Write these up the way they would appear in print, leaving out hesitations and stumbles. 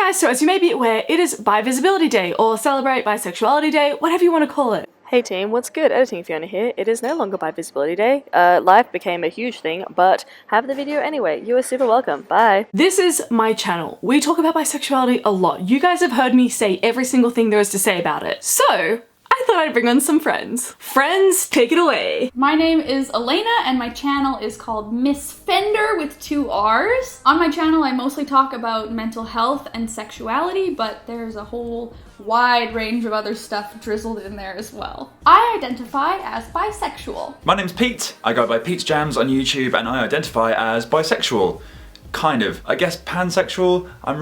guys, so as you may be aware, it is Bi Visibility Day, or Celebrate Bisexuality Day, whatever you want to call it. Hey team, what's good? Editing Fiona here. It is no longer Bi Visibility Day. Life became a huge thing, but have the video anyway. You are super welcome. Bye. This is my channel. We talk about bisexuality a lot. You guys have heard me say every single thing there is to say about it. So, I thought I'd bring on some friends. Friends, take it away. My name is Elena and my channel is called Miss Fender with 2 R's. On my channel I mostly talk about mental health and sexuality, but there's a whole wide range of other stuff drizzled in there as well. I identify as bisexual. My name's Pete. I go by Pete's Jams on YouTube and I identify as bisexual. Kind of. I guess pansexual. I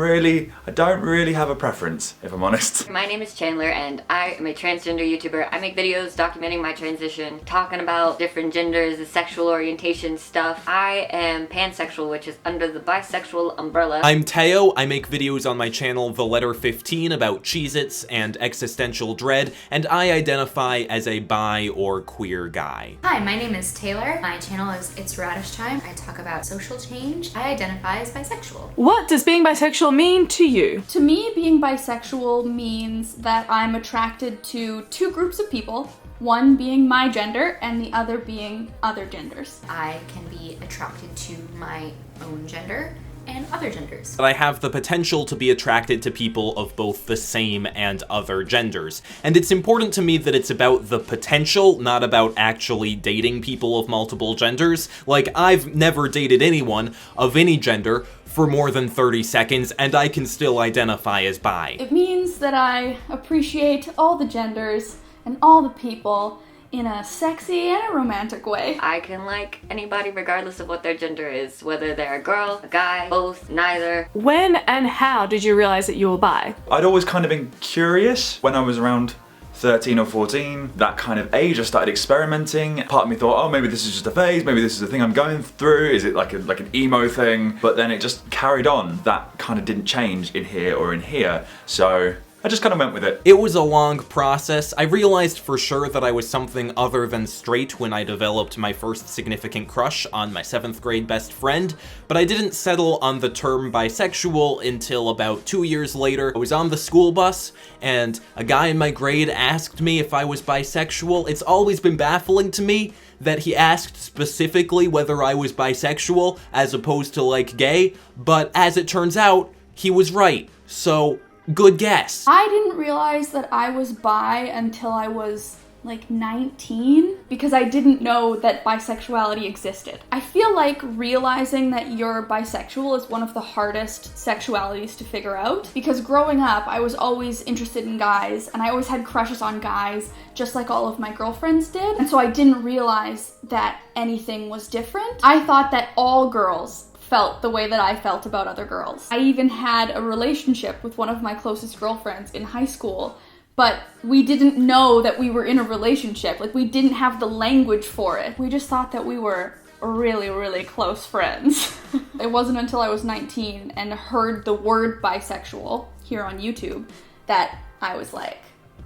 don't really have a preference, if I'm honest. My name is Chandler and I am a transgender YouTuber. I make videos documenting my transition, talking about different genders, the sexual orientation stuff. I am pansexual, which is under the bisexual umbrella. I'm Teo. I make videos on my channel The Letter 15 about Cheez-Its and existential dread, and I identify as a bi or queer guy. Hi, my name is Taylor. My channel is It's Radish Time. I talk about social change. I identify as bisexual. What does being bisexual mean to you? To me, being bisexual means that I'm attracted to 2 groups of people, one being my gender and the other being other genders. I can be attracted to my own gender and other genders. But I have the potential to be attracted to people of both the same and other genders. And it's important to me that it's about the potential, not about actually dating people of multiple genders. Like, I've never dated anyone of any gender for more than 30 seconds, and I can still identify as bi. It means that I appreciate all the genders and all the people in a sexy and a romantic way. I can like anybody regardless of what their gender is, whether they're a girl, a guy, both, neither. When and how did you realize that you were bi? I'd always kind of been curious when I was around 13 or 14, that kind of age. I started experimenting. Part of me thought, oh, maybe this is just a phase, maybe this is a thing I'm going through, is it like an emo thing? But then it just carried on. That kind of didn't change in here or in here, so I just kind of went with it. It was a long process. I realized for sure that I was something other than straight when I developed my first significant crush on my 7th grade best friend, but I didn't settle on the term bisexual until about 2 years later. I was on the school bus, and a guy in my grade asked me if I was bisexual. It's always been baffling to me that he asked specifically whether I was bisexual as opposed to, like, gay, but as it turns out, he was right. So, good guess. I didn't realize that I was bi until I was like 19 because I didn't know that bisexuality existed. I feel like realizing that you're bisexual is one of the hardest sexualities to figure out because growing up I was always interested in guys and I always had crushes on guys just like all of my girlfriends did, and so I didn't realize that anything was different. I thought that all girls felt the way that I felt about other girls. I even had a relationship with one of my closest girlfriends in high school, but we didn't know that we were in a relationship. Like, we didn't have the language for it. We just thought that we were really, really close friends. It wasn't until I was 19 and heard the word bisexual here on YouTube that I was like,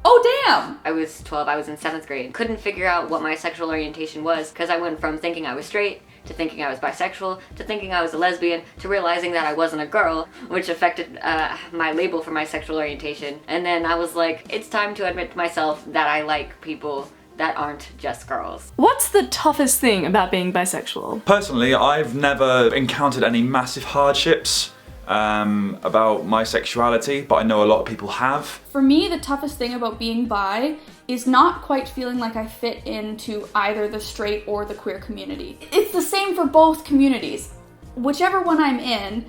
oh damn! I was 12, I was in 7th grade. Couldn't figure out what my sexual orientation was because I went from thinking I was straight to thinking I was bisexual, to thinking I was a lesbian, to realizing that I wasn't a girl, which affected my label for my sexual orientation. And then I was like, it's time to admit to myself that I like people that aren't just girls. What's the toughest thing about being bisexual? Personally, I've never encountered any massive hardships about my sexuality, but I know a lot of people have. For me, the toughest thing about being bi is not quite feeling like I fit into either the straight or the queer community. It's the same for both communities. Whichever one I'm in,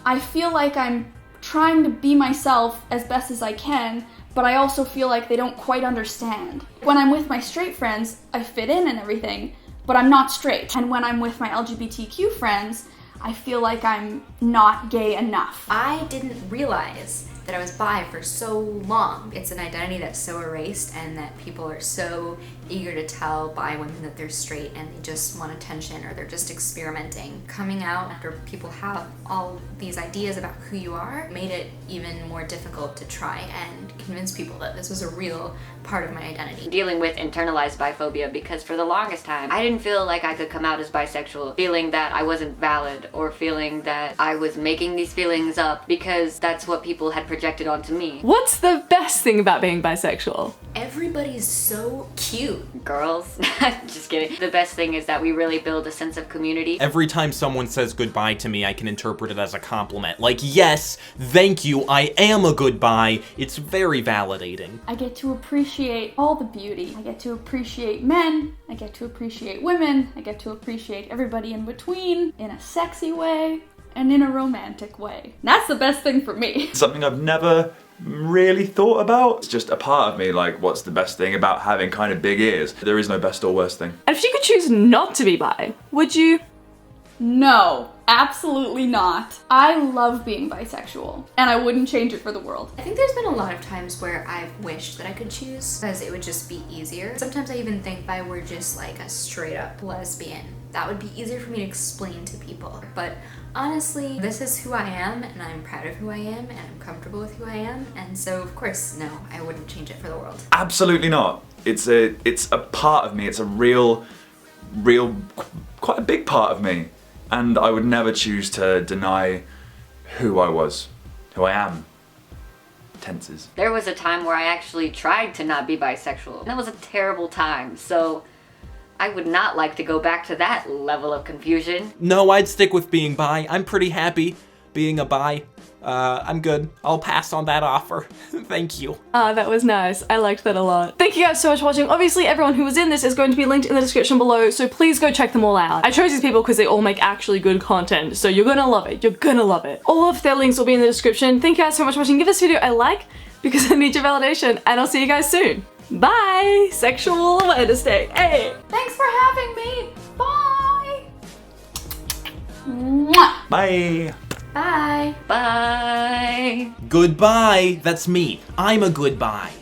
I feel like I'm trying to be myself as best as I can, but I also feel like they don't quite understand. When I'm with my straight friends, I fit in and everything, but I'm not straight. And when I'm with my LGBTQ friends, I feel like I'm not gay enough. I didn't realize that I was bi for so long. It's an identity that's so erased and that people are so eager to tell bi women that they're straight and they just want attention or they're just experimenting. Coming out after people have all these ideas about who you are made it even more difficult to try and convince people that this was a real part of my identity. Dealing with internalized biphobia because for the longest time I didn't feel like I could come out as bisexual, feeling that I wasn't valid or feeling that I was making these feelings up because that's what people had projected onto me. What's the best thing about being bisexual? Everybody's so cute. Girls, just kidding. The best thing is that we really build a sense of community. Every time someone says goodbye to me, I can interpret it as a compliment. Like, yes, thank you, I am a goodbye. It's very validating. I get to appreciate all the beauty. I get to appreciate men. I get to appreciate women. I get to appreciate everybody in between in a sexy way and in a romantic way. That's the best thing for me. Something I've never really thought about. It's just a part of me, like, what's the best thing about having kind of big ears? There is no best or worst thing. And if you could choose not to be bi, would you? No, absolutely not. I love being bisexual, and I wouldn't change it for the world. I think there's been a lot of times where I've wished that I could choose because it would just be easier. Sometimes I even think if I were just like a straight up lesbian, that would be easier for me to explain to people. But honestly, this is who I am, and I'm proud of who I am, and I'm comfortable with who I am, and so of course, no, I wouldn't change it for the world. Absolutely not. It's a part of me. It's a real, quite a big part of me. And I would never choose to deny who I was, who I am. Tenses. There was a time where I actually tried to not be bisexual. And that was a terrible time, so I would not like to go back to that level of confusion. No, I'd stick with being bi. I'm pretty happy being a bi. I'm good. I'll pass on that offer. Thank you. That was nice. I liked that a lot. Thank you guys so much for watching. Obviously, everyone who was in this is going to be linked in the description below, so please go check them all out. I chose these people because they all make actually good content, so you're gonna love it. You're gonna love it. All of their links will be in the description. Thank you guys so much for watching. Give this video a like because I need your validation, and I'll see you guys soon. Bye! Sexual Awareness Day. Hey! Thanks for having me. Bye. Mwah. Bye. Bye. Bye! Goodbye. That's me. I'm a goodbye.